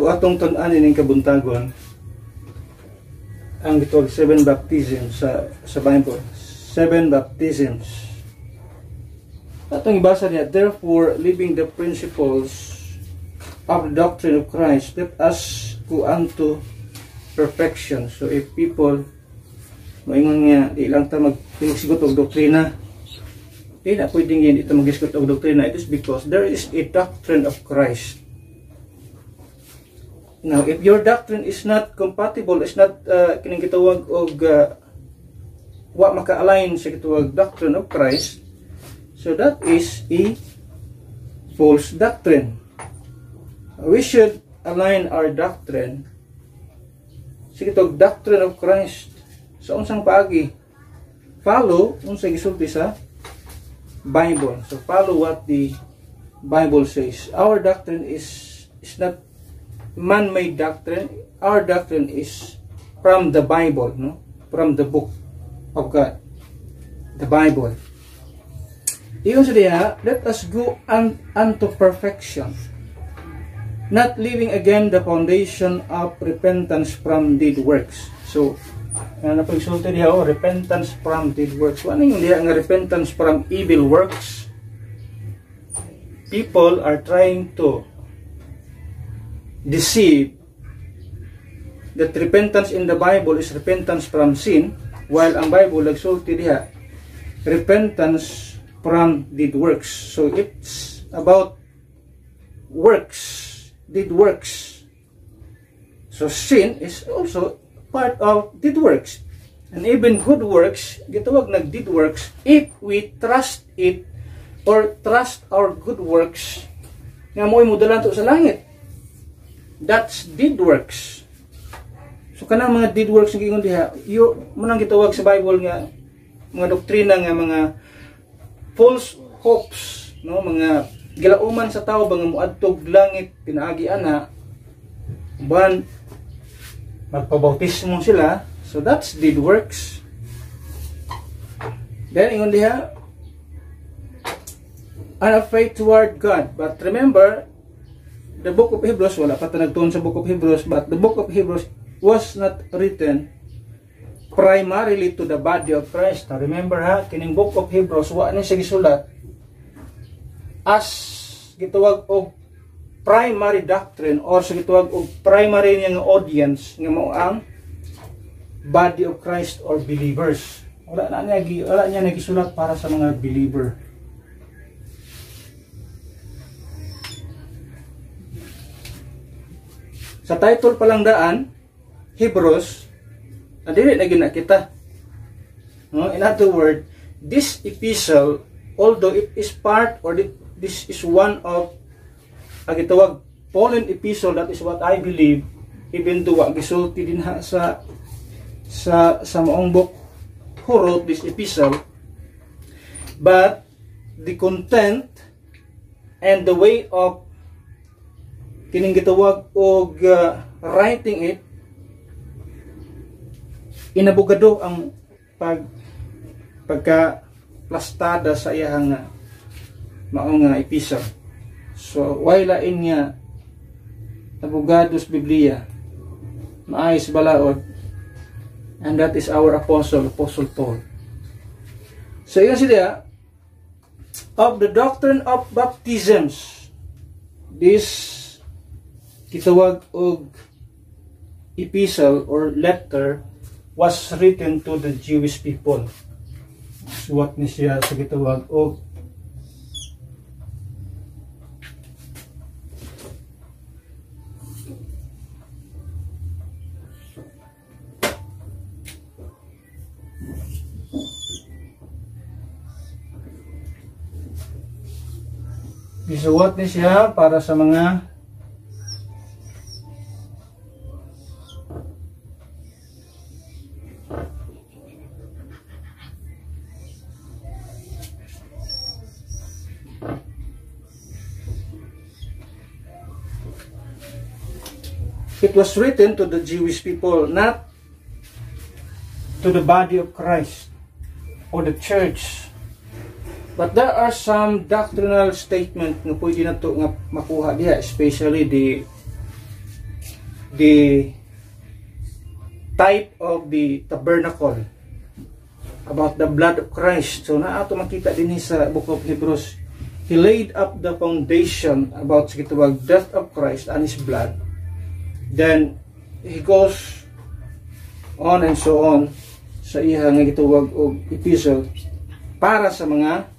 Atong tan-anin ning kabuntagon ang gitawag 7 baptisms sa Bible. 7 baptisms. Atong ibasa niya, therefore, leaving the principles of the doctrine of Christ, let us go unto perfection. So if people moingon nga di lang ta magsigot og doktrina, di na pwedeng yan ito magsigot og doktrina. It is because there is a doctrine of Christ. Now, if your doctrine is not compatible, is not kining gitawag og wa maka-align sa gitawag doctrine of Christ, so that is a false doctrine. We should align our doctrine sa gitawag doctrine of Christ. Sa unsang paagi, follow unsang gisulti sa Bible. So follow what the Bible says. Our doctrine is not man-made doctrine. Our doctrine is from the Bible, no? From the book of God, the Bible. Iyon sa diha, let us go unto perfection, not leaving again the foundation of repentance from dead works. So, napagsulti diha, repentance from dead works. So, ano yung diha nga repentance from evil works? People are trying to deceive that repentance in the Bible is repentance from sin, while ang Bible nagsulti diha repentance from dead works. So it's about works, dead works. So sin is also part of dead works, and even good works gitawag nag dead works if we trust it or trust our good works nga mo'y mudalan to sa langit. That's deed works. So kanang mga deed works nga ingon diha, munang gitawag sa Bible nga mga doktrina nga mga false hopes, no, mga gilauman sa tao ba nga moadtog langit pinaagi ana ban magpabautismo sila. So that's deed works. Then ingon diha, unafraid toward God. But remember, the book of Hebrews, wala pa nagtuon sa book of Hebrews, but the book of Hebrews was not written primarily to the body of Christ. Now, remember ha, kining book of Hebrews, wala ni siya gisulat as gitawag og primary doctrine or sa gitawag og primary nga audience nga mao ang body of Christ or believers. Wala niya nagisulat para sa mga believer. Sa title palang daan, Hebrews, dili na ginakita. No? In other words, this epistle, although it is part or this is one of gitawag Pauline epistle, that is what I believe, even though gisulti din ha sa maong book who wrote this epistle, but the content and the way of kining gitawag og writing it, inabugado ang pagka plastada sa iyang maong epistle. So wala inya abogados Biblia maayos balaod, and that is our Apostle Paul. So yun siya of the doctrine of baptisms. This kitawag og epistle or letter was written to the Jewish people. Suwat ni siya sa kitawag og Gisuwat ni siya para sa mga it was written to the Jewish people, not to the body of Christ or the church. But there are some doctrinal statements na pwede na ito nga makuha diya, especially the type of the tabernacle about the blood of Christ. So na ato makita din sa Book of Hebrews, he laid up the foundation about sa gitawag death of Christ and His blood. Then he goes on and so on sa iya nga gitawag og epistle para sa mga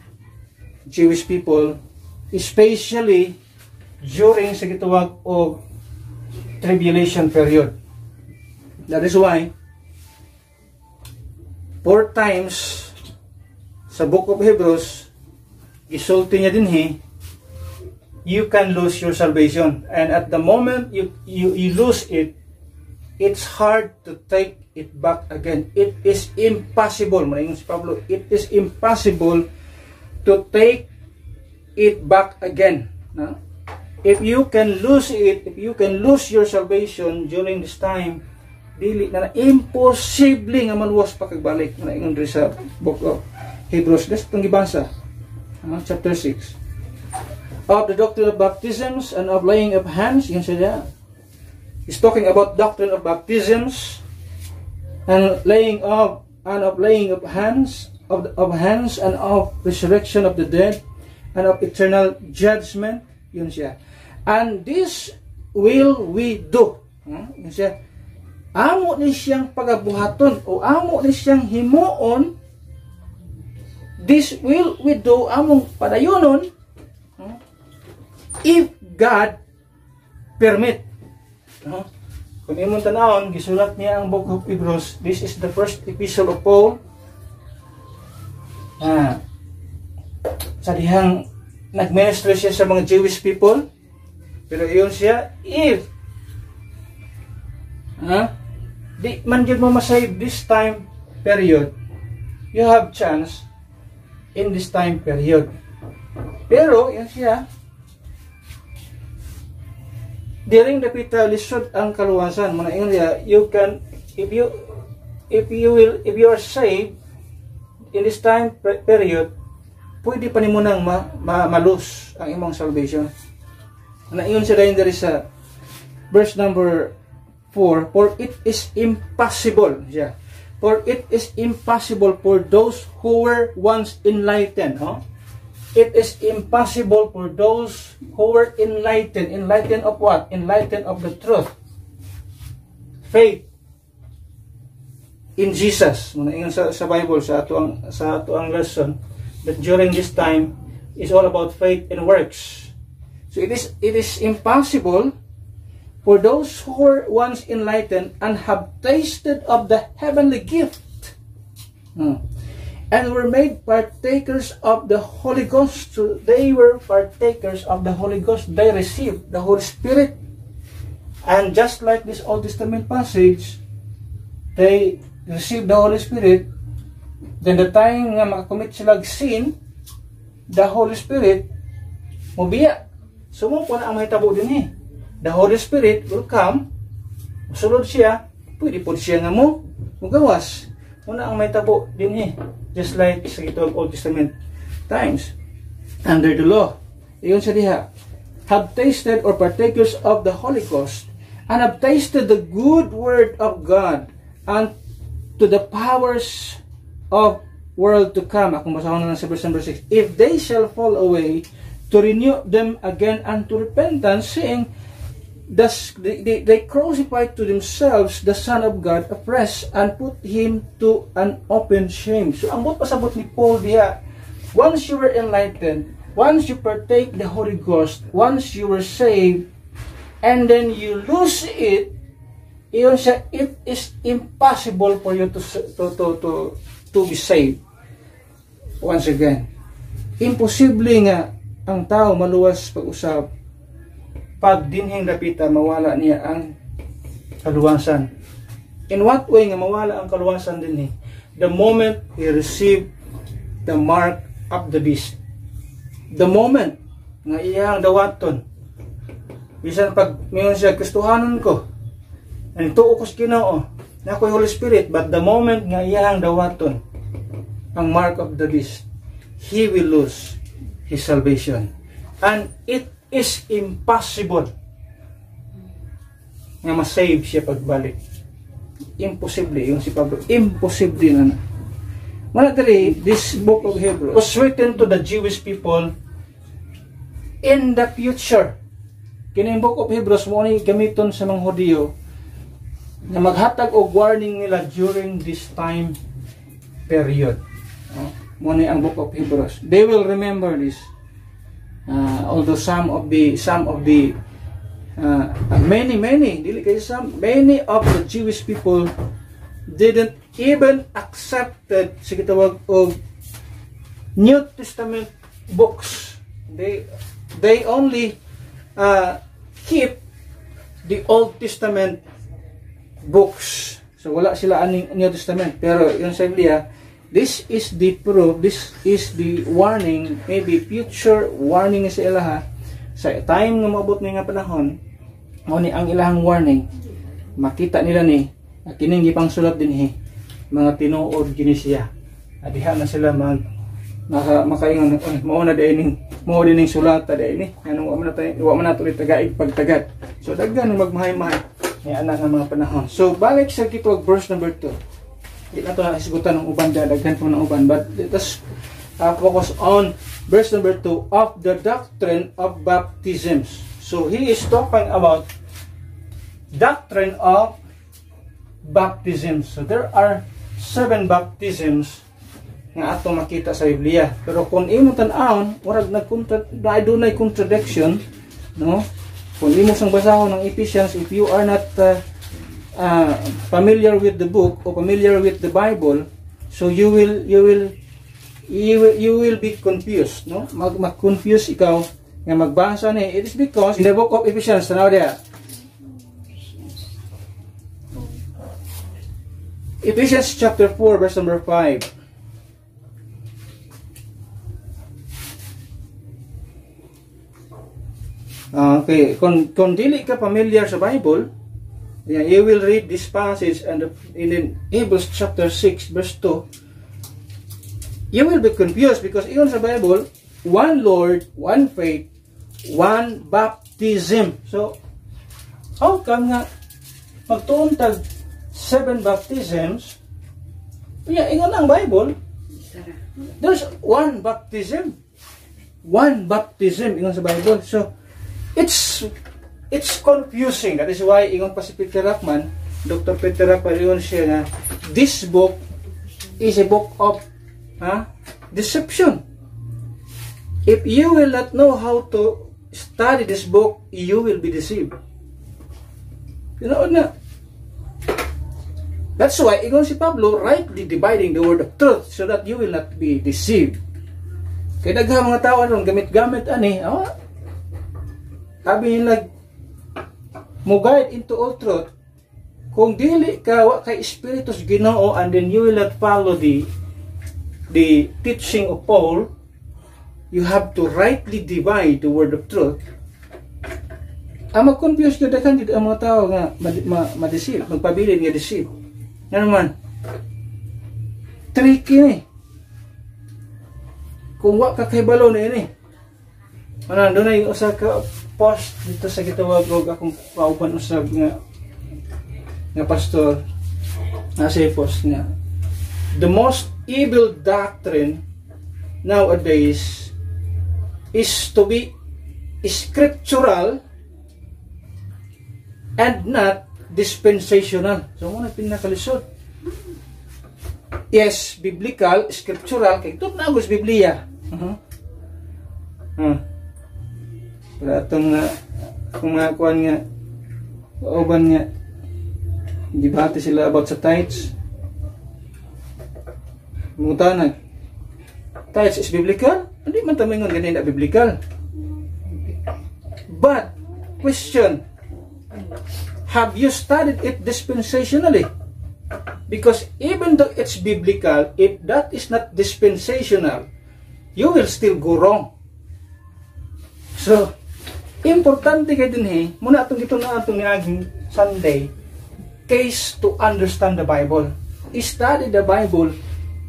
Jewish people, especially during sa gitawag og tribulation period. That is why 4 times sa Book of Hebrews gisulti niya dinhi, you can lose your salvation, and at the moment you lose it, it's hard to take it back again. It is impossible, maayong si Pablo, it is impossible to take it back again. No? If you can lose it, if you can lose your salvation during this time, dili na imposible nga maluwas pa kagbalik. Maayong sa Book of Hebrews, that's itong gibasa, chapter 6. Of the doctrine of baptisms and of laying of hands, yun siya. He's talking about doctrine of baptisms and laying of hands, of hands and of resurrection of the dead and of eternal judgment, yun siya. And this will we do. Yun siya. Amo ni siyang pagabuhaton o amo ni siyang himuon. This will we do, among padayonon, if God permit. Kung imong tanawon, gisulat niya ang Book of Hebrews. This is the first epistle of Paul. Sa dihang nagminister siya sa mga Jewish people. Pero iyon siya, if di man gyud mo masave this time period, you have chance in this time period. Pero iyon siya, during the Peter lisod ang kaluwasan, manaingon niya, you can, if you are saved in this time period, pwede pa nimo nang malus ang imong salvation. Manaingon siya dahil dari sa verse number 4, for it is impossible, yeah, for it is impossible for those who were once enlightened, it is impossible for those who were enlightened. Enlightened of what? Enlightened of the truth. Faith in Jesus. Muna sa Bible, sa ato ang lesson, that during this time is all about faith and works. So it is impossible for those who were once enlightened and have tasted of the heavenly gift. And were made partakers of the Holy Ghost. So they were partakers of the Holy Ghost. They received the Holy Spirit. And just like this Old Testament passage, they received the Holy Spirit. Then the time nga makakommit sila sin, the Holy Spirit mubiya. So mo po na ang mahitabo din The Holy Spirit will come, musulod siya, pwede po siya nga mo mugawas. Muna ang mahitabo din just like sa itong Old Testament times under the law. Iyon sa diha, have tasted or partakers of the Holy Ghost and have tasted the good word of God and to the powers of world to come. Akong basahon na sa verse number 6. If they shall fall away, to renew them again unto repentance, saying, they crucified to themselves the Son of God afresh and put Him to an open shame. So, ang pasabot ni Paul diya, once you were enlightened, once you partake the Holy Ghost, once you were saved, and then you lose it, iyon siya, it is impossible for you to be saved. Once again, imposible nga ang tao maluwas pag-usab, pag dinhing dapita mawala niya ang kaluwasan. In what way nga mawala ang kaluwasan dinhi? The moment he received the mark of the beast. The moment nga iyang dawaton, bisan pag mayon siya gustuhanon ko, ang tuo ko sa Ginoo, na ako'y Holy Spirit, but the moment nga iyang dawaton ang mark of the beast, he will lose his salvation. And it is impossible nga masave siya pagbalik. Imposible, yung si Pablo, imposible na. Manatari, this book of Hebrews was written to the Jewish people in the future. Kining book of Hebrews mo ni gamiton sa mga Hudiyo na maghatag og warning nila during this time period. Mo ni ang book of Hebrews. They will remember this. Although some of the many of the Jewish people didn't even accepted sa gitawag og New Testament books. They only keep the Old Testament books. So wala sila aning New Testament. Pero yung sa Biblia, this is the proof, this is the warning, maybe future warning sa ilaha. Sa time nga maabot ni nga panahon, mao ni ang ilahang warning, makita nila ni kining gipang sulat dinhi mga tinuod gini siya. Adiha na sila makaingon mao na dining mao dining sulat dining anong wa man nato tagaig pagtagad. So daghan magmahay-mahay ni ana nga mga panahon. So balik sa kitog verse number 2. Di na to na isgutan ng uban daghan po ng uban, but let us focus on verse number 2 of the doctrine of baptisms. So he is talking about doctrine of baptisms. So there are 7 baptisms nga ato makita sa Biblia. Pero kung imo tan-awon, murag dunay contradiction, no? Kung imo sang basahon ng Ephesians, if you are not familiar with the book or familiar with the Bible, so you will be confused, no? Mag-confuse ikaw nga magbasa ni. It is because in the book of Ephesians, tanaw dia, Ephesians chapter 4 verse number 5. Okay, kung dili ka familiar sa Bible, you will read this passage and in Hebrews chapter 6 verse 2. You will be confused because iyon sa Bible, one Lord, one faith, one baptism. So, how come nga magtuon tag 7 baptisms? Yeah, ingon ang Bible. There's one baptism. One baptism ingon sa Bible. So, it's confusing. That is why ingon pa si Peter Ruckman, Dr. Peter Ruckman, ingon siya na this book is a book of deception. If you will not know how to study this book, you will be deceived. You know na. That's why ingon si Pablo, rightly dividing the word of truth so that you will not be deceived. Kaya daghang mga tao ron gamit-gamit ani, sabi nila mo guide into all truth. Kung dili ka wa kay Espiritus Ginoo, and then you will not follow the teaching of Paul, you have to rightly divide the word of truth. Mag-confuse ka daghang ang mga tao nga ma-deceive, magpabilin nga deceive. Ano man? Tricky ni. Kung wa ka kay balo na ini. Ano, doon ay usa ka post dito sa gitawag og akong pauban usab nga pastor. Nasa post niya. The most evil doctrine nowadays is to be scriptural and not dispensational. So, muna pinakalisod. Yes, biblical, scriptural, kaya ito na agos Biblia. Pero itong kung mga kuhan nga, kauban nga, debate sila about sa tithes. Mungutanag, tithes is biblical? Hindi man tamingon ganyan na biblical. But, question, have you studied it dispensationally? Because even though it's biblical, if that is not dispensational, you will still go wrong. So, importante kayo din muna itong gito na itong niaging Sunday, case to understand the Bible. Study the Bible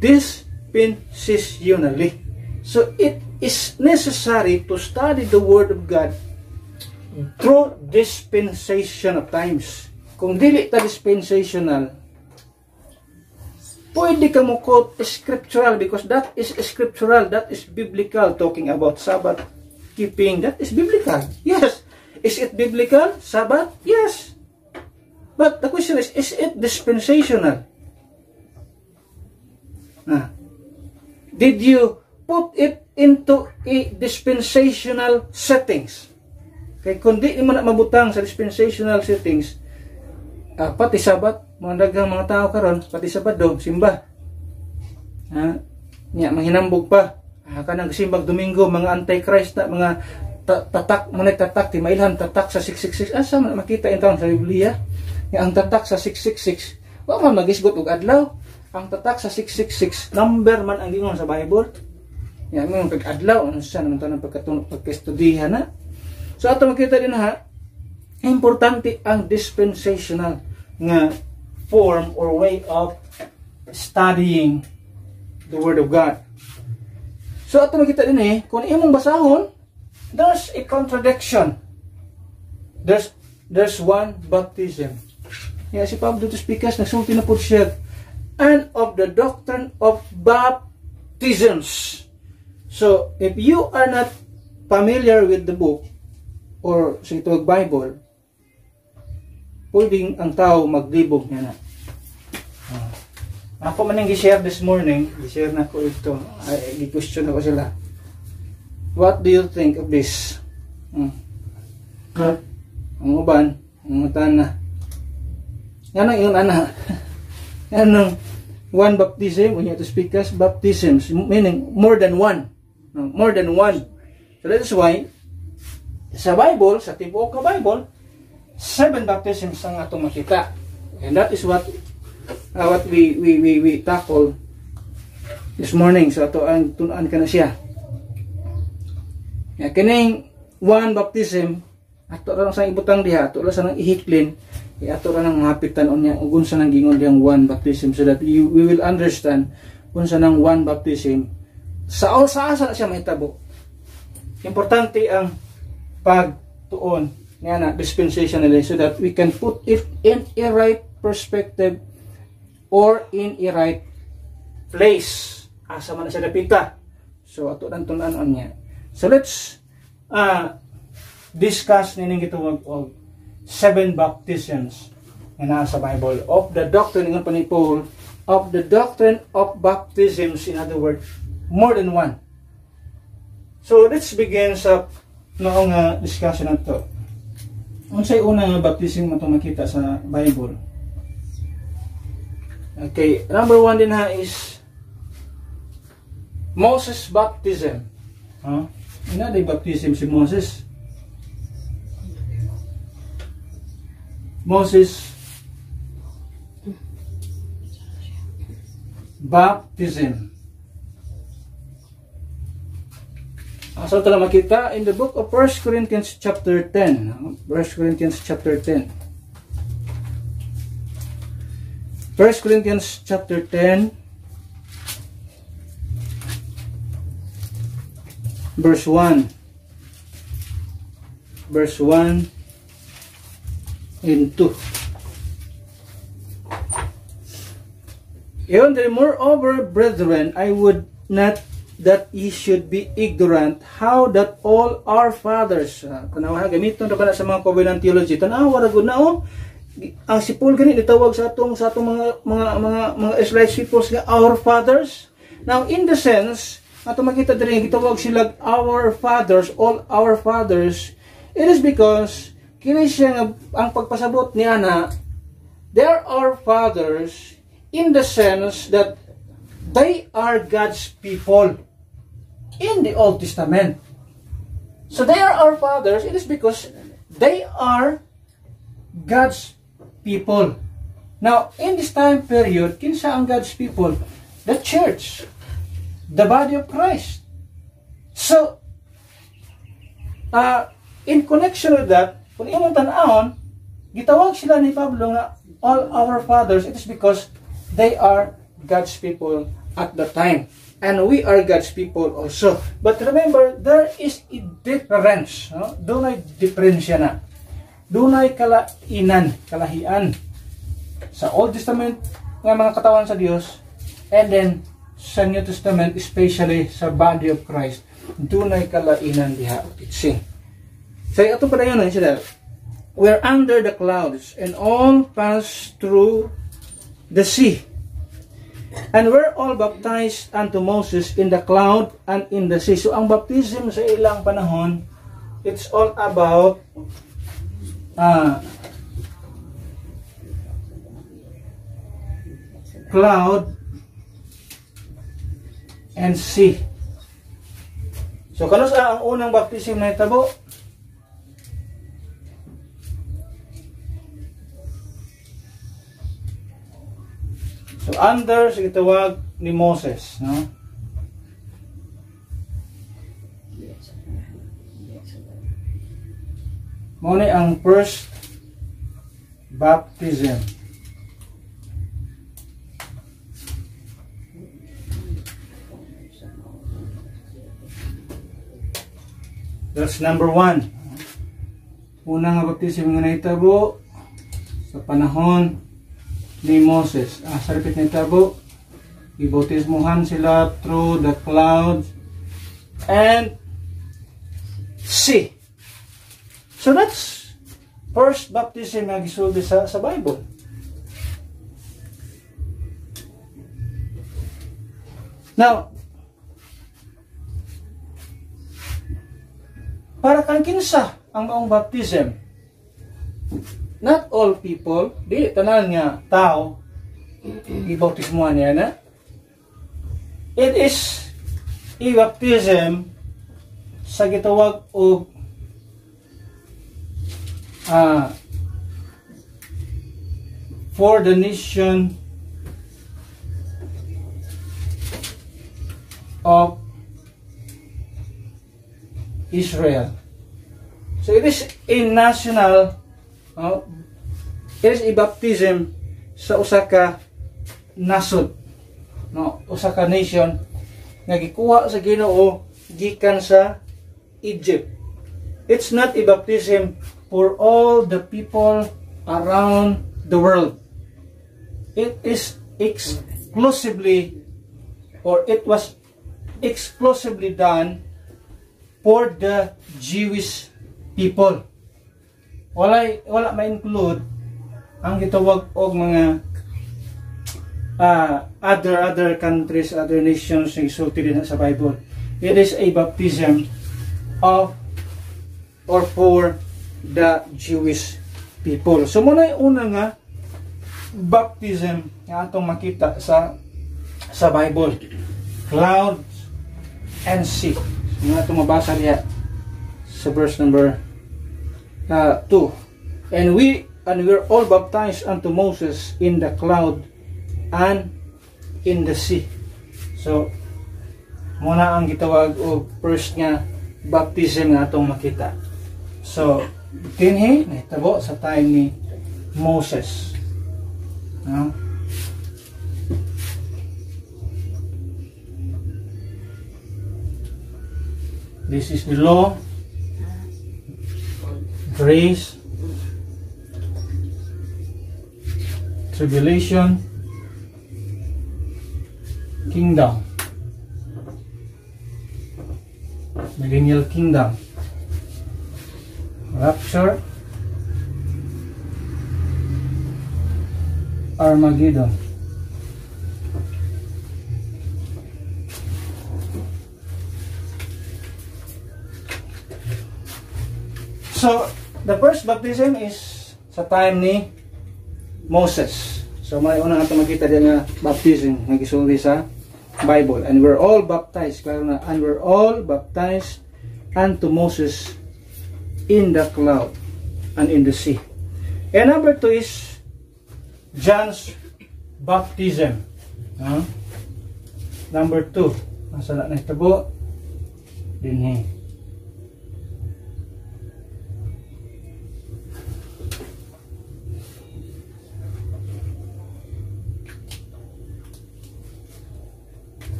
dispensationally. So, it is necessary to study the Word of God through dispensation of times. Kung dili ta dispensational, pwede ka mo quote scriptural because that is scriptural, that is biblical, talking about Sabbath keeping, that is biblical. Yes. Is it biblical? Sabbath? Yes. But the question is it dispensational? Did you put it into a dispensational settings? Kaya kung di mo na mabutang sa dispensational settings, pati Sabat, mga daghang mga tao karon, pati Sabado, simba. Manghinambog pa. Kanang simbag Domingo, mga antichrist na, mga tatak, mga tatak, timailhan, tatak sa 666. Asa makita yung taon sa Biblia? Ang tatak sa 666, wala man magisgot og adlaw. Ang tatak sa 666, number man ang gingon sa Bible. May pag-adlaw, ano siya naman taon ng pagkastudihan na. So ato makita din importante ang dispensational nga form or way of studying the Word of God. So ato makita din kung imong basahon, there's a contradiction. There's one baptism. Si Pablo to Spikas nagsulti na po siya, and of the doctrine of baptisms. So if you are not familiar with the book or sa itong Bible, pwedeng ang tao maglibog niya na. Ako man yung gi-share this morning, gi-share na ko ito, gi-question ako sila. What do you think of this? Ang uban, ang utan na. Yan ang yun, ana. Yan ang one baptism, when you have to speak as baptisms, meaning more than one. More than one. So that is why, sa Bible, sa tibuok na Bible, 7 baptisms ang atong makita. And that is what we tackle this morning. So ato ang tunan ka na siya. Kining 1 baptism, ato lang sa ibutang diha, ato lang sa nang ihiklin, ato lang nang mahapitan on niya, kung sa nang gingon diyang 1 baptism, so that we will understand kung sa nang 1 baptism, sa asa na siya mahitabo. Importante ang pagtuon niya na dispensationally so that we can put it in a right perspective or in a right place. Asa man na siya napita. So ato nang tunan niya. So let's discuss nining gitawag og 7 baptisms na nasa Bible of the doctrine ng ni Paul of the doctrine of baptisms, in other words, more than one. So let's begin sa noong discussion na to. Unsay unang baptism mo itong makita sa Bible? Okay, number 1 din is Moses baptism. Ina day baptism si Moses. Moses baptism. So ito na makita in the book of 1 Corinthians chapter 10. 1 Corinthians chapter 10. 1 Corinthians chapter 10 verse 1. Verse 1 and 2. Yun, moreover, brethren, I would not that ye should be ignorant how that all our fathers, tanawa gamiton ra ba sa mga covenant theology, tanawa ra gud na ang si Paul gani nitawag sa atong mga Israelite peoples nga our fathers. Now in the sense ato makita diri gitawag sila our fathers, all our fathers, it is because kini siya nga ang pagpasabot niya na they are our fathers in the sense that they are God's people in the Old Testament. So they are our fathers. It is because they are God's people. Now, in this time period, kinsa ang God's people? The church, the body of Christ. So, in connection with that, kung imong tan-awon, gitawag sila ni Pablo nga all our fathers. It is because they are God's people at the time. And we are God's people also. But remember, there is a difference. No? Doon ay diferensya na. Doon ay kalahian sa Old Testament ng mga katawan sa Diyos, and then sa New Testament, especially sa body of Christ, doon ay kalainan diha. So ito pa na yun, we're under the clouds and all pass through the sea, and we're all baptized unto Moses in the cloud and in the sea. So ang baptism sa ilang panahon, it's all about cloud and sea. So kano sa ang unang baptism na hitabo? So under sa gitawag ni Moses, no? Muna ang first baptism. That's number 1. Unang baptism nga nahitabo sa panahon ni Moses. Sa repeat nahitabo, ibautismuhan sila through the clouds and sea. So that's first baptism na gisulti sa Bible. Now, para kang kinsa ang maong baptism? Not all people, di tanan nga tao ibautismuhan niya na. It is a baptism sa gitawag og for the nation of Israel. So it is a national, it is a baptism sa usa ka nasod, no, usa ka nation nga gikuha sa Ginoo gikan sa Egypt. It's not a baptism for all the people around the world. It is exclusively, or it was exclusively done for the Jewish people. Wala ma-include ang gitawag og mga other countries, other nations na isulti din sa Bible. It is a baptism of or for the Jewish people. So muna yung una nga baptism nga atong makita sa Bible. Clouds and sea. Nga itong mabasa niya sa verse number 2. And we're all baptized unto Moses in the cloud and in the sea. So, muna ang gitawag o first nga baptism nga itong makita. So, dinhi nahitabo sa time ni Moses. No? This is the law, grace, tribulation, kingdom, millennial kingdom, rapture, Armageddon. So, the first baptism is sa time ni Moses. So, may unang ato makita din nga baptism nga gisulti sa Bible. And we're all baptized. And we're all baptized unto Moses in the cloud and in the sea. And number 2 is John's baptism. Number 2. Nasa na itabo? Dinhi.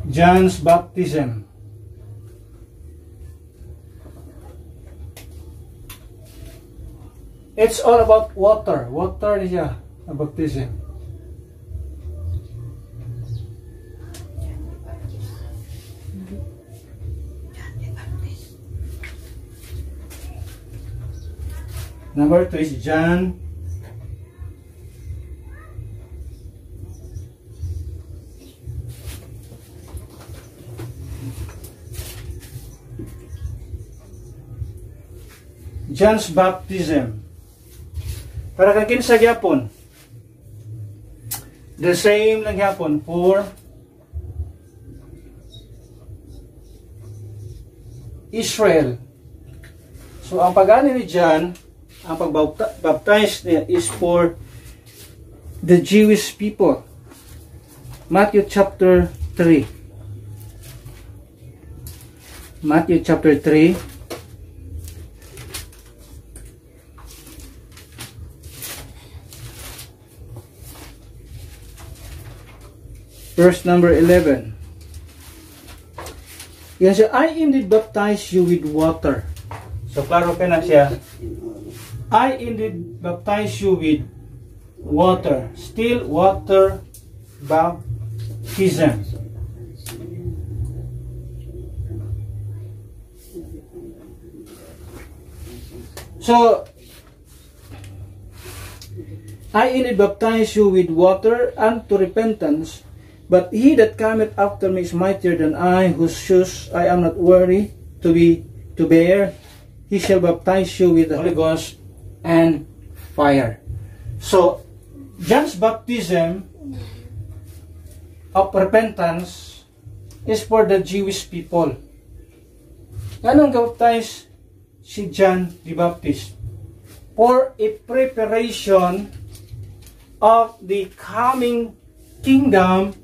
John's baptism. It's all about water. Water niya, a baptism. Number 2 is John. John's baptism. Para kang kinsa gyapon. The same lang gyapon for Israel. So ang pag-ani ni John, ang pagbaptize niya is for the Jewish people. Matthew chapter 3. Matthew chapter 3. Verse number 11. Yan siya, I indeed baptize you with water. So, klaro ka na siya. I indeed baptize you with water. Still water baptism. So, I indeed baptize you with water unto repentance. But he that cometh after me is mightier than I, whose shoes I am not worthy to bear. He shall baptize you with the Holy Ghost and fire. So, John's baptism of repentance is for the Jewish people. Anong baptize si John the Baptist? For a preparation of the coming kingdom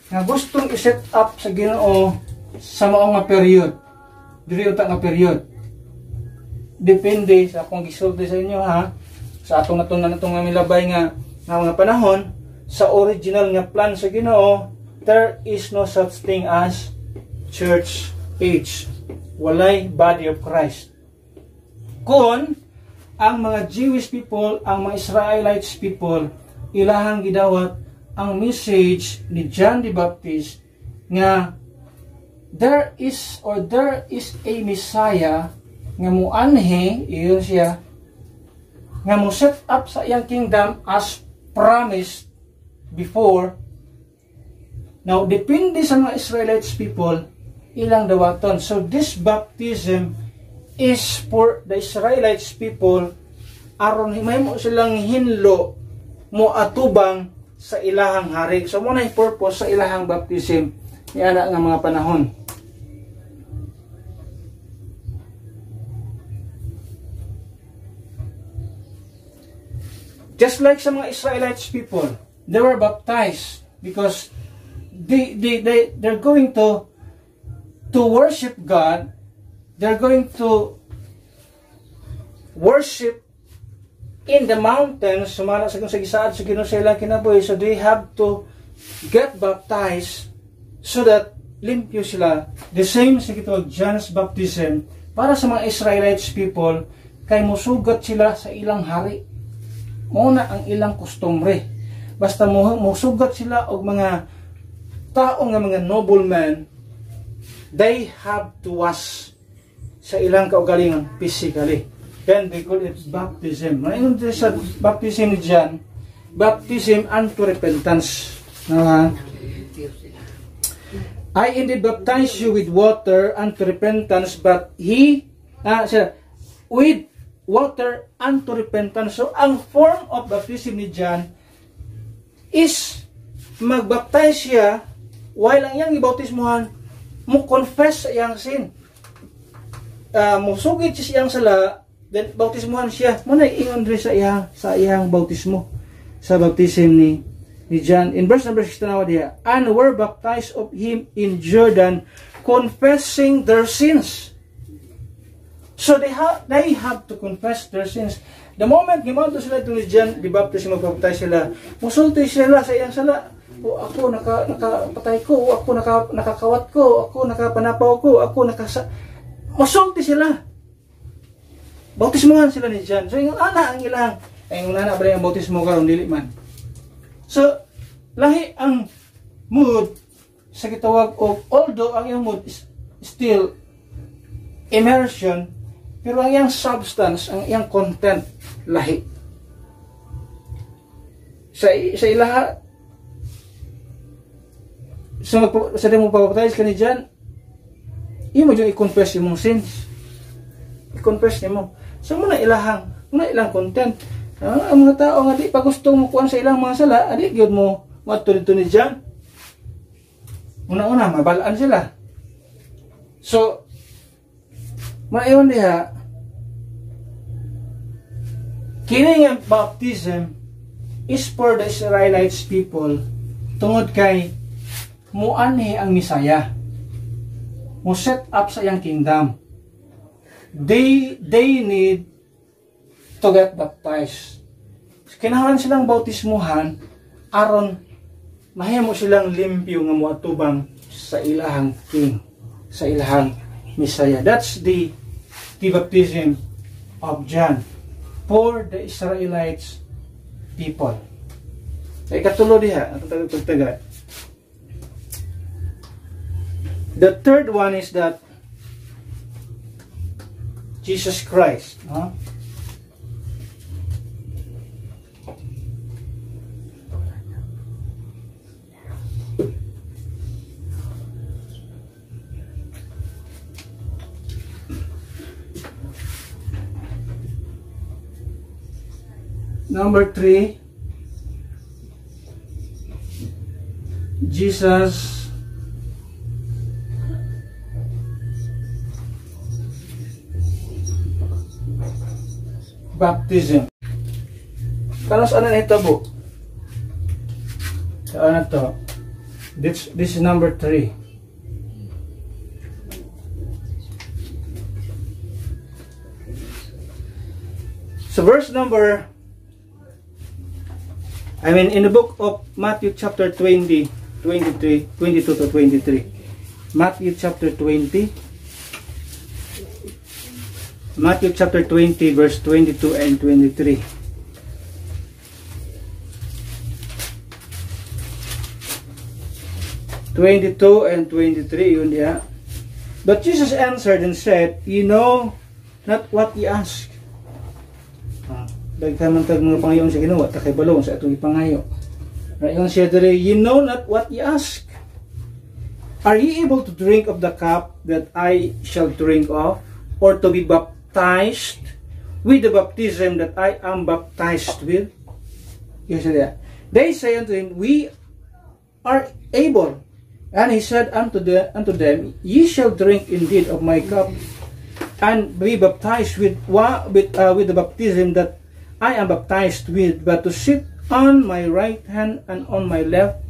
nga gustong i-set up sa Ginoo sa mao nga period. Dili uta nga period. Depende sa akong gisulti sa inyo ha. Sa atong natong milabay nga mga panahon, sa original nga plan sa Ginoo, there is no such thing as church age. Walay body of Christ. Kung ang mga Jewish people, ang mga Israelites people, ilahang gidawat ang message ni John the Baptist nga there is a Messiah nga muanhi, iyon siya, nga mo set up sa iyang kingdom as promised before. Now, depende sa mga Israelites people, ilang dawaton. So, this baptism is for the Israelites people aron himay mo silang hinlo mo atubang sa ilahang hari. So, muna yung purpose sa ilahang baptism ni anak nga mga panahon. Just like sa mga Israelites people, they were baptized because they're going to worship God. They're going to worship in the mountains, sumala sa gisaad sa Ginoo sa ilang kinabuhi. So they have to get baptized so that limpyo sila. The same sa gitawag John's baptism para sa mga Israelites people, kay musugat sila sa ilang hari. Muna ang ilang kustomre. Basta musugat sila og mga tao nga mga noblemen, they have to wash sa ilang kaugalingon physically. Then they call it baptism. Ngayon sa baptism ni John, baptism unto repentance. I indeed baptize you with water unto repentance, but he, with water unto repentance. So, ang form of baptism ni John is magbaptize siya while ang iyang ibautismuhan mo confess sa iyang sin. Musugid siya iyang sala, then bautismuhan siya. Muna ingon rin sa iyang bautismo, sa baptism ni John. In verse number 16 na diya, and were baptized of him in Jordan, confessing their sins. So they have to confess their sins. The moment gimanto sila itong ni John, di-baptize, mag-baptize sila, musulti sila sa iyang sala. O ako nakapatay ko, o ako nakakawat ko, ako nakapanapaw ko, ako musulti sila. Bautismuhan sila ni John. So yung ana ang ilang, yung ana ba yung bautismo karon dili man. So lahi ang mood sa gitawag og, although ang iyang mood is still immersion, pero ang iyang substance, ang iyang content lahi. Sa ilaha sa demo pagpapatayos ka ni John, mo yung i-confess yung mong sins. I-confess niya mo. So muna ilang content. Ang mga tao nga di pa gusto mo kuhan sa ilang mga sala, adi gyud mo matulito ni John. Una-una mabalaan sila. So maayon diha, kini nga baptism is for the Israelites people tungod kay muanhi ang Misaya, mo set up sa iyang kingdom. They need to get baptized. Kinahanglan silang bautismuhan aron mahimo silang limpyo nga moatubang sa ilahang king, sa ilahang Misaya. That's the baptism of John for the Israelites people. Katulo diha atong pagtagad. The third one is that Jesus Christ, Number 3, Jesus baptism. Kano saan na hitabo? Saan na to? This is number 3. So verse number, in the book of Matthew chapter 20, 22 to 23. Matthew chapter 20. Matthew chapter 20 verse 22 and 23. And 23 yun diya. But Jesus answered and said, "You know not what ye ask." Daghan man tag mga pangayon sa Ginoo, ta kay balong sa atong ipangayo. Rayon siya diri, "You know not what ye ask. Are ye able to drink of the cup that I shall drink of, or to be baptized with the baptism that I am baptized with?" Yes, they say unto him, "We are able." And he said unto them, "Ye shall drink indeed of my cup, and be baptized with the baptism that I am baptized with. But to sit on my right hand and on my left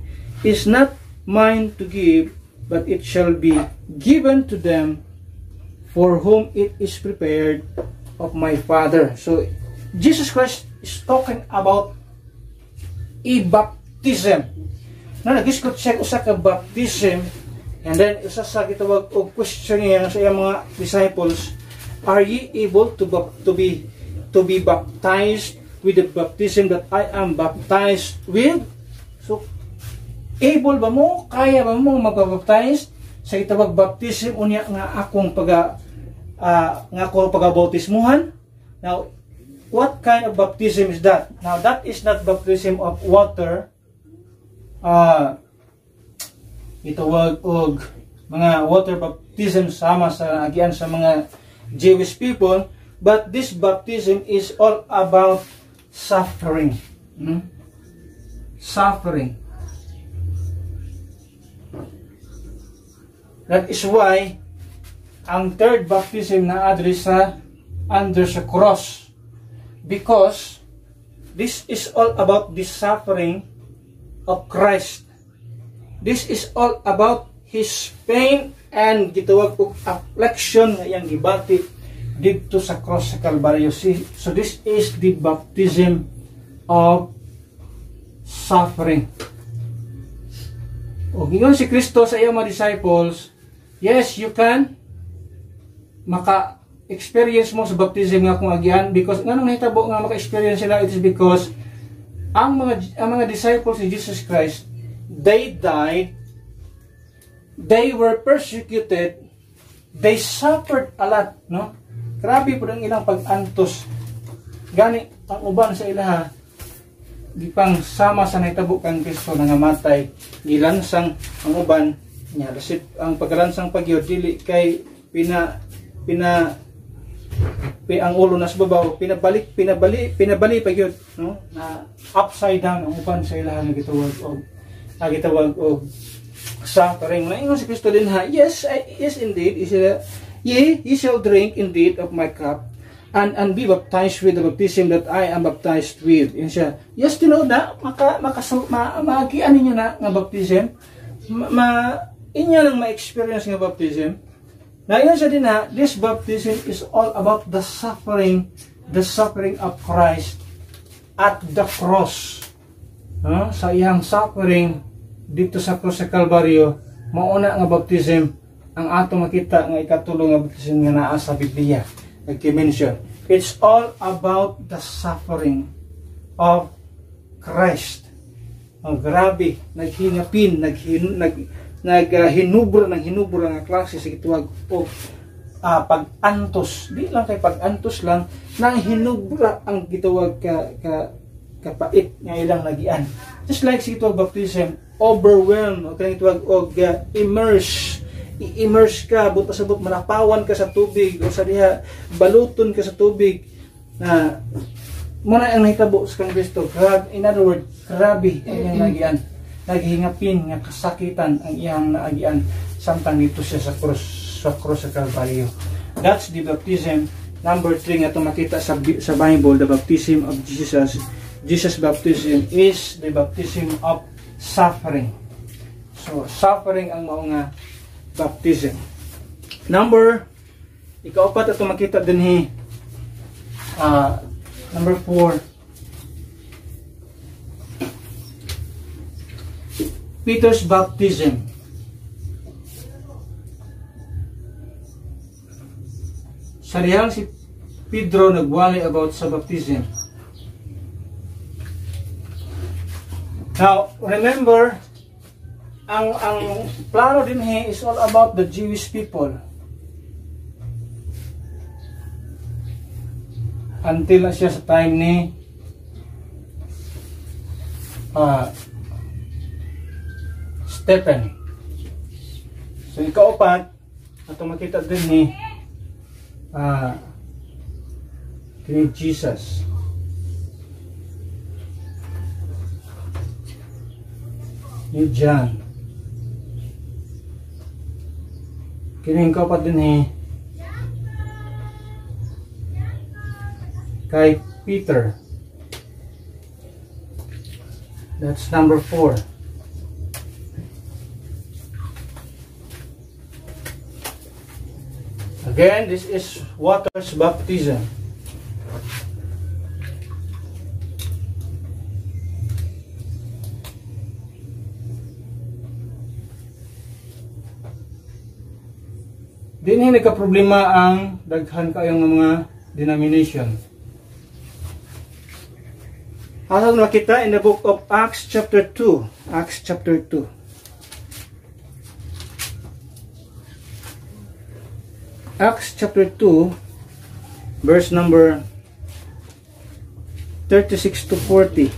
is not mine to give, but it shall be given to them for whom it is prepared of my Father." So Jesus Christ is talking about a baptism. Na nagiskot siya usa ka baptism, and then isa sa gitawag og question niya sa iyang mga disciples, "Are ye able to be baptized with the baptism that I am baptized with?" So able ba mo, kaya ba mo magbaptize sa gitawag baptism unya nga akong pagabautismuhan? Now, what kind of baptism is that? Now, that is not baptism of water. Itawag og mga water baptism sama sa agian sa mga Jewish people, but this baptism is all about suffering. Suffering. That is why ang third baptism na address sa under sa cross, because this is all about the suffering of Christ. This is all about His pain and gitawag og affliction nga iyang gibati dito sa cross sa Kalbaryo. So this is the baptism of suffering. O gingon si Kristo sa iyang mga disciples, yes, you can maka-experience mo sa baptism nga kung agyan, because nga nang nahitabo nga maka-experience sila, it is because ang mga disciples ni Jesus Christ, they died, they were persecuted, they suffered a lot, no? Grabe po ang ilang pag-antos. Gani ang uban sa ilaha, gipang sama sa nahitabo kang Kristo na namatay, gilansang ang uban niya, ang paglansang pagyod dili kay ang ulo nas babaw, pinabali pagyod, no, na upside down ang uban sa ilaha nga gitawag og suffering. Na ingon si Kristo din ha, yes indeed, ye shall drink indeed of my cup and be baptized with the baptism that I am baptized with. Yan siya, yes, tinod na maagian ninyo na nga baptism, inyo lang ma-experience nga baptism. Na yun siya din ha, this baptism is all about the suffering of Christ at the cross. Sa iyang suffering dito sa cross sa Kalbaryo, mauna nga baptism ang atong makita nga ikatulong nga baptism nga naa sa Biblia. Nag-mention, it's all about the suffering of Christ. Grabe, naghinapin, hinubra ng klase sa gitawag o pag-antos. Di lang kay pag-antos lang, nang hinubra ang gitawag kapait nga ilang nagian. Just like sa gitawag baptism, overwhelm, o kanang gitawag o i-immerse ka, buta-sabot, manapawan ka sa tubig, o sa diha, baluton ka sa tubig, na muna ang nahitabo sa kang Kristo. In other words, grabe ang iyang nagian. Naghingapin nga kasakitan ang iyang naagian samtang dito siya sa cross sa Kalbaryo. That's the baptism. Number 3 nga itong makita sa Bible, the baptism of Jesus. Jesus' baptism is the baptism of suffering. So, suffering ang mga baptism. Ikaapat itong makita din number 4, Peter's baptism. Sarihang si Pedro nagwali about sa baptism. Now, remember, ang plano din is all about the Jewish people. Until na siya sa time ni Stephen. So ikaapat, atong makita din ni Jesus. Ni John. Kini ikaapat din ni kay Peter. That's number 4. Again, this is water's baptism. Dinhi nagka-problema ang daghan kayong mga denomination. Asan makita in the book of Acts chapter 2. Acts chapter 2. Acts chapter 2 verse number 36 to 40.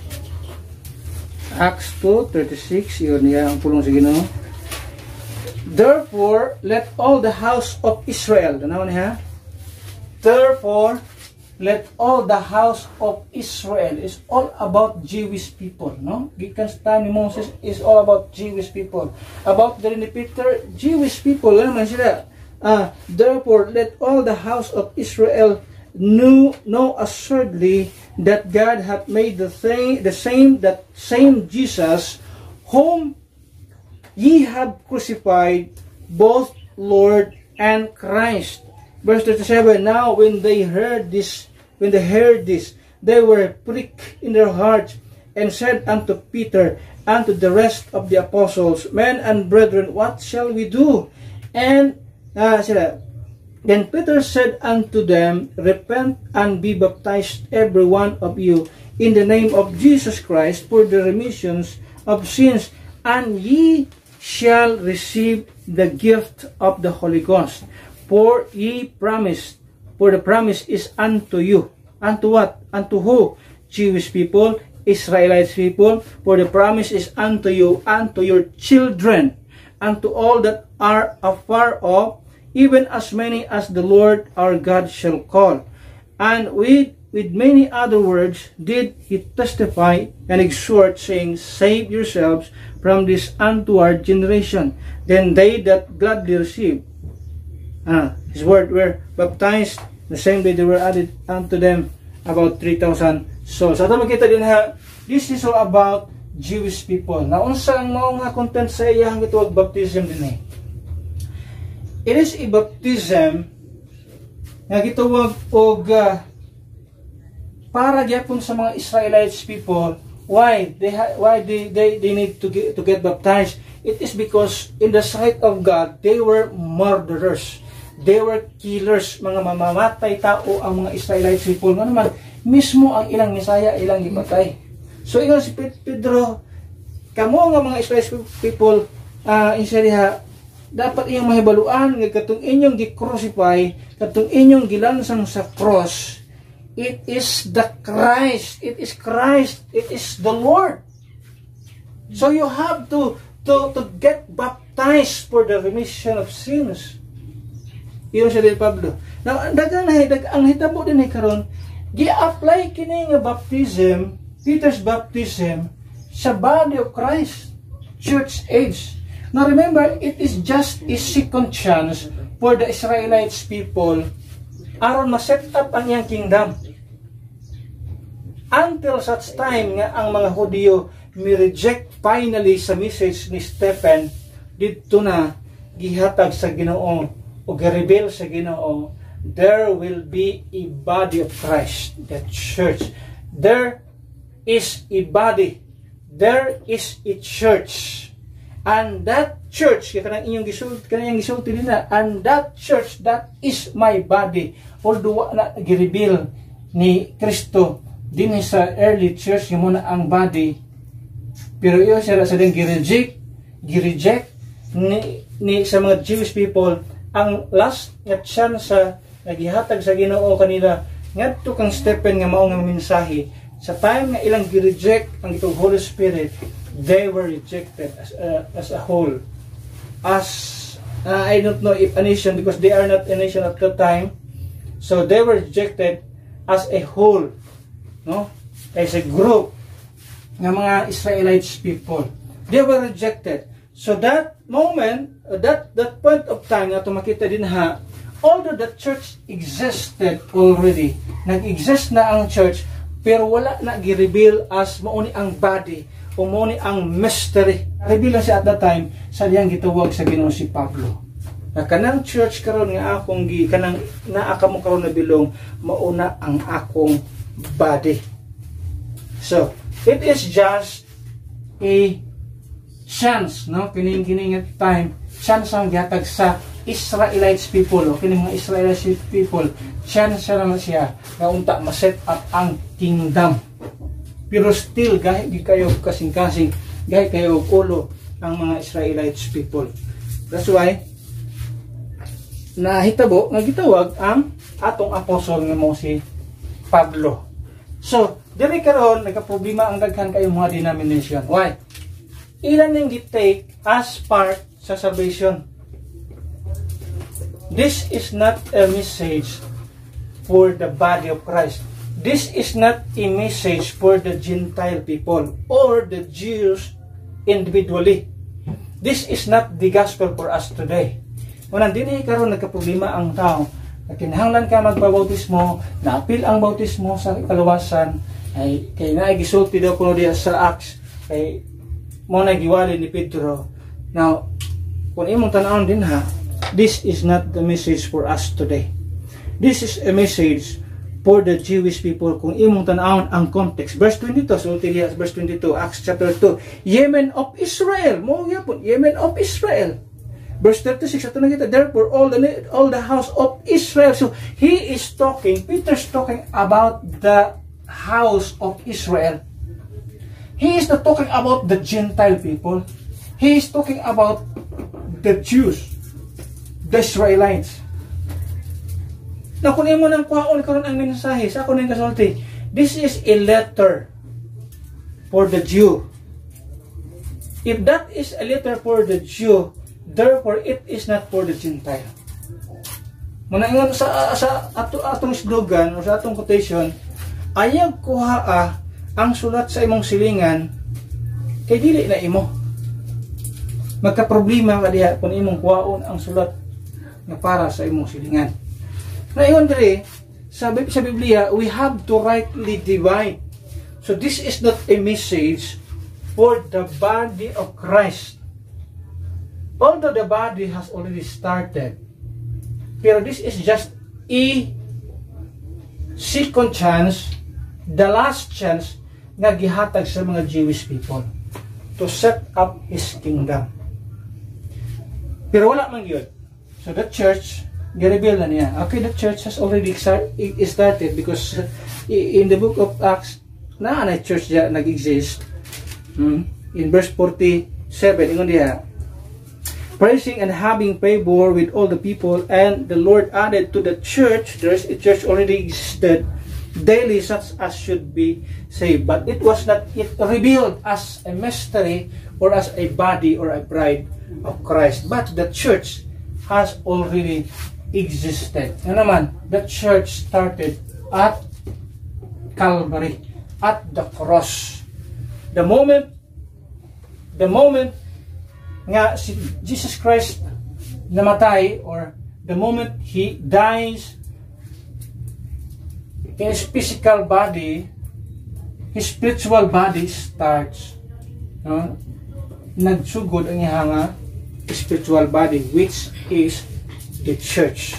Acts 2:36, yun niya ang pulong sa Ginoo. Therefore, let all the house of Israel, tanaw niya, therefore, let all the house of Israel. Is all about Jewish people, no? Gikan sa time ni Moses is all about Jewish people. About the ni Peter, Jewish people, ano man sila? Therefore, let all the house of Israel know assuredly that God hath made the same Jesus, whom ye have crucified, both Lord and Christ. Verse 37, now when they heard this, they were pricked in their hearts, and said unto Peter and to the rest of the apostles, men and brethren, what shall we do? And then Peter said unto them, repent and be baptized every one of you in the name of Jesus Christ for the remissions of sins, and ye shall receive the gift of the Holy Ghost. For ye promised, for the promise is unto you. Unto what? Unto who? Jewish people, Israelites people. For the promise is unto you, unto your children, unto all that are afar off, even as many as the Lord our God shall call. And with many other words did he testify and exhort, saying, save yourselves from this untoward generation. Then they that gladly received his word were baptized. The same day they were added unto them about 3,000 souls. Ato makita din ha, this is all about Jewish people. Naunsa ang mao nga content sa iyang gituwag baptism din eh. It is a baptism nga gituwag og para gyapon sa mga Israelites people. Why they need to get baptized? It is because in the sight of God, they were murderers. They were killers. Mga mamamatay tao ang mga Israelites people. Nga naman, mismo ang ilang Misaya, ilang ipatay. So, ingon si Pedro, kamo nga mga Israelites people, inseriha, dapat iyong mahibaluan nga katong inyong gi-crucify, katong inyong gilansang sa cross, it is the Christ. It is Christ. It is the Lord. So you have to get baptized for the remission of sins. Iyon siya din Pablo. Now, ang hitabo din ay karon, gi-apply kini nga baptism, Peter's baptism, sa body of Christ, church age. Now remember, it is just a second chance for the Israelites people aron ma-set up ang iyang kingdom. Until such time nga ang mga Hudyo mi-reject finally sa message ni Stephen dito na gihatag sa Ginoo o gi-rebel sa Ginoo, there will be a body of Christ, the church. There is a body. There is a church. And that church, kanang inyong gisulti din na, and that church, that is my body. Although na gi-reveal ni Kristo din sa early church, yung muna ang body, pero iyo siya sa din gi-reject ni sa mga Jewish people, ang last nga chance sa nagihatag sa Ginoo kanila, ngadto kang Stephen nga mao nga mensahe, sa time nga ilang gi-reject ang itong Holy Spirit, they were rejected as a whole. As I don't know if a nation, because they are not a nation at that time, so they were rejected as a whole, no? As a group ng mga Israelites people. They were rejected. So that moment, that point of time na makita din ha, although the church existed already, nag-exist na ang church, pero wala na gi-reveal as mauni ang body, o mauni ang mystery. Reveal lang siya at that time sa diyang gitawag sa Ginoo si Pablo. Na kanang church karon nga akong kanang naa kamo karon na bilong, mauna ang akong body. So, it is just a chance, no? Kining at time, chance ang gihatag sa Israelites people, o kining mga Israelites people, chance naman siya na unta ma-set up ang kingdom. Pero still, gahit di kayo kasing-kasing, gahit kayo ulo ang mga Israelites people. That's why, nahitabo, nagitawag ang atong apostol nga mo si Pablo. So, dili karon nagka-problema ang daghan kayong mga denomination. Why? Ilan yung gi-take as part sa salvation. This is not a message for the body of Christ. This is not a message for the Gentile people or the Jews individually. This is not the gospel for us today. Unang dinhi karon nagkaproblema ang tao. Kinahanglan ka magbabautismo, naapil ang bautismo sa kaluwasan, ay kay naay gisulti daw kuno diya sa Acts, kay mo na giwali ni Pedro. Now, kung imong tan-awon din ha, this is not the message for us today. This is a message for the Jewish people. Kung imong tan-awon ang context. Verse 22, sulti diya verse 22, Acts chapter 2. Yemen of Israel. Mo gyapon, Yemen of Israel. Verse 36, ato na kita, therefore all the house of Israel. So he is talking, Peter's talking about the house of Israel. He is not talking about the Gentile people. He is talking about the Jews, the Israelites. Na kung mo nang kuhaon karon ang mensahe sa ako ning kasulti, this is a letter for the Jew. If that is a letter for the Jew, therefore it is not for the Gentile. Muna ingon sa atong slogan o sa atong quotation, ayag kuhaa ang sulat sa imong silingan kay dili na imo. Magka-problema ka diha kung imong kuhaon ang sulat na para sa imong silingan. Naingon diri sa Biblia, we have to rightly divide. So this is not a message for the body of Christ. Although the body has already started, pero this is just a second chance, the last chance nga gihatag sa mga Jewish people to set up His kingdom. Pero wala man yun. So the church, gi-reveal na niya. Okay, the church has already started because in the book of Acts, na church diya nag-exist. In verse 47, ingon diya, praising and having favor with all the people, and the Lord added to the church, there is a church already existed, daily such as should be saved. But it was not yet revealed as a mystery or as a body or a bride of Christ. But the church has already existed. Ano naman, the church started at Calvary, at the cross. The moment nga si Jesus Christ namatay, or the moment He dies in His physical body, His spiritual body starts nagsugod ang ihanga spiritual body, which is the church.